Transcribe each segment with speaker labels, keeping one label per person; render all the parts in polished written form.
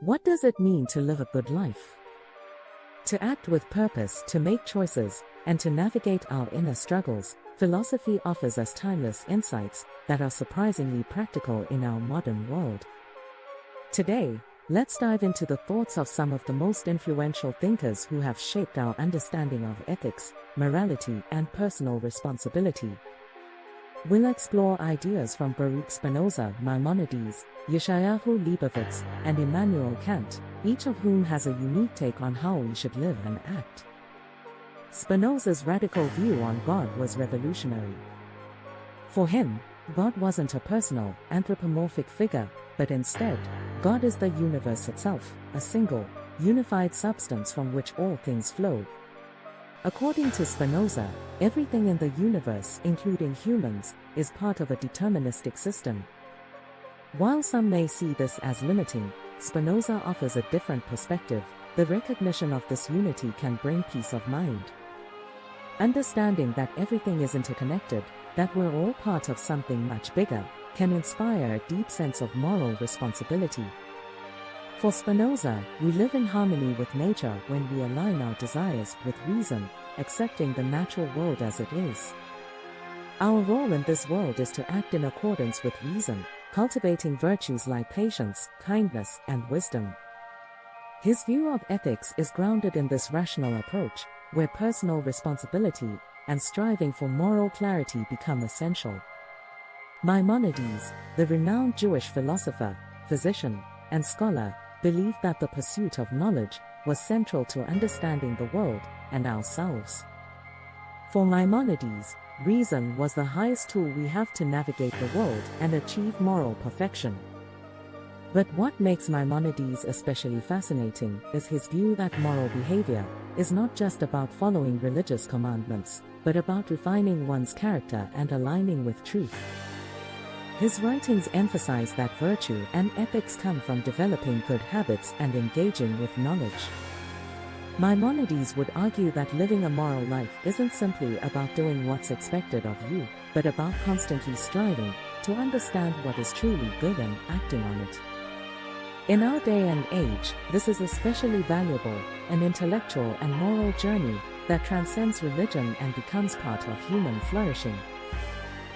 Speaker 1: What does it mean to live a good life? To act with purpose, to make choices, and to navigate our inner struggles, philosophy offers us timeless insights that are surprisingly practical in our modern world. Today, let's dive into the thoughts of some of the most influential thinkers who have shaped our understanding of ethics, morality, and personal responsibility. We'll explore ideas from Baruch Spinoza, Maimonides, Yeshayahu Leibowitz, and Immanuel Kant, each of whom has a unique take on how we should live and act. Spinoza's radical view on God was revolutionary. For him, God wasn't a personal, anthropomorphic figure, but instead, God is the universe itself, a single, unified substance from which all things flow. According to Spinoza, everything in the universe, including humans, is part of a deterministic system. While some may see this as limiting, Spinoza offers a different perspective. The recognition of this unity can bring peace of mind. Understanding that everything is interconnected, that we're all part of something much bigger, can inspire a deep sense of moral responsibility. For Spinoza, we live in harmony with nature when we align our desires with reason, accepting the natural world as it is. Our role in this world is to act in accordance with reason, cultivating virtues like patience, kindness, and wisdom. His view of ethics is grounded in this rational approach, where personal responsibility and striving for moral clarity become essential. Maimonides, the renowned Jewish philosopher, physician, and scholar, believed that the pursuit of knowledge was central to understanding the world and ourselves. For Maimonides, reason was the highest tool we have to navigate the world and achieve moral perfection. But what makes Maimonides especially fascinating is his view that moral behavior is not just about following religious commandments, but about refining one's character and aligning with truth. His writings emphasize that virtue and ethics come from developing good habits and engaging with knowledge. Maimonides would argue that living a moral life isn't simply about doing what's expected of you, but about constantly striving to understand what is truly good and acting on it. In our day and age, this is especially valuable, an intellectual and moral journey that transcends religion and becomes part of human flourishing.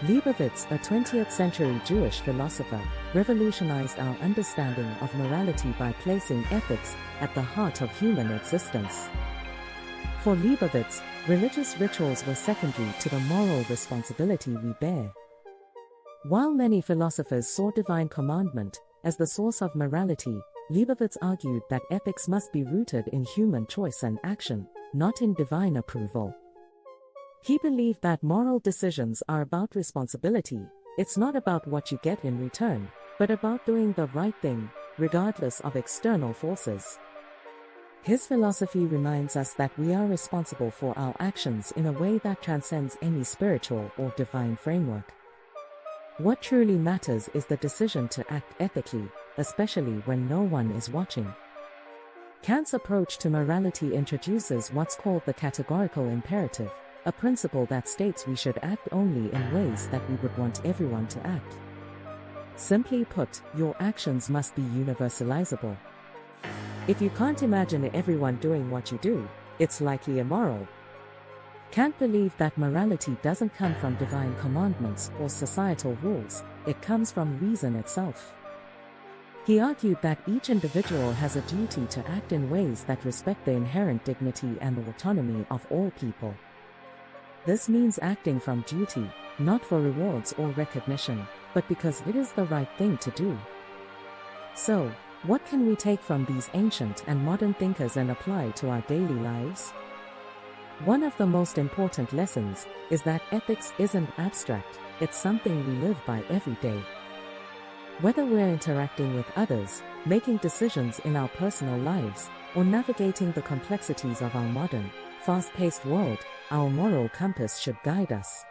Speaker 1: Leibowitz, a 20th-century Jewish philosopher, revolutionized our understanding of morality by placing ethics at the heart of human existence. For Leibowitz, religious rituals were secondary to the moral responsibility we bear. While many philosophers saw divine commandment as the source of morality, Leibowitz argued that ethics must be rooted in human choice and action, not in divine approval. He believed that moral decisions are about responsibility. It's not about what you get in return, but about doing the right thing, regardless of external forces. His philosophy reminds us that we are responsible for our actions in a way that transcends any spiritual or divine framework. What truly matters is the decision to act ethically, especially when no one is watching. Kant's approach to morality introduces what's called the categorical imperative, a principle that states we should act only in ways that we would want everyone to act. Simply put, your actions must be universalizable. If you can't imagine everyone doing what you do, it's likely immoral. Kant believed that morality doesn't come from divine commandments or societal rules, it comes from reason itself. He argued that each individual has a duty to act in ways that respect the inherent dignity and autonomy of all people. This means acting from duty, not for rewards or recognition, but because it is the right thing to do. So, what can we take from these ancient and modern thinkers and apply to our daily lives? One of the most important lessons is that ethics isn't abstract, it's something we live by every day. Whether we're interacting with others, making decisions in our personal lives, or navigating the complexities of our modern, fast-paced world, our moral compass should guide us.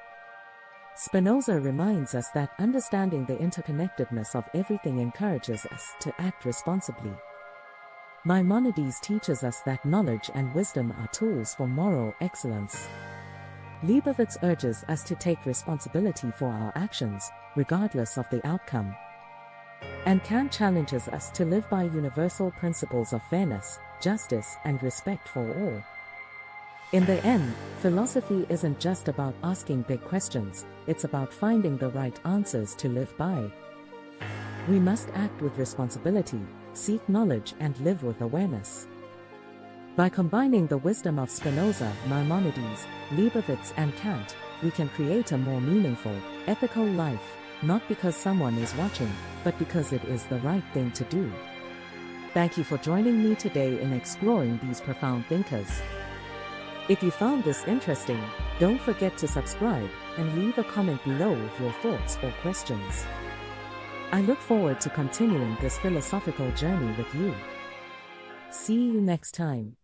Speaker 1: Spinoza reminds us that understanding the interconnectedness of everything encourages us to act responsibly. Maimonides teaches us that knowledge and wisdom are tools for moral excellence. Leibowitz urges us to take responsibility for our actions, regardless of the outcome. And Kant challenges us to live by universal principles of fairness, justice, and respect for all. In the end, philosophy isn't just about asking big questions, it's about finding the right answers to live by. We must act with responsibility, seek knowledge, and live with awareness. By combining the wisdom of Spinoza, Maimonides, Leibowitz, and Kant, we can create a more meaningful, ethical life, not because someone is watching, but because it is the right thing to do. Thank you for joining me today in exploring these profound thinkers. If you found this interesting, don't forget to subscribe and leave a comment below with your thoughts or questions. I look forward to continuing this philosophical journey with you. See you next time.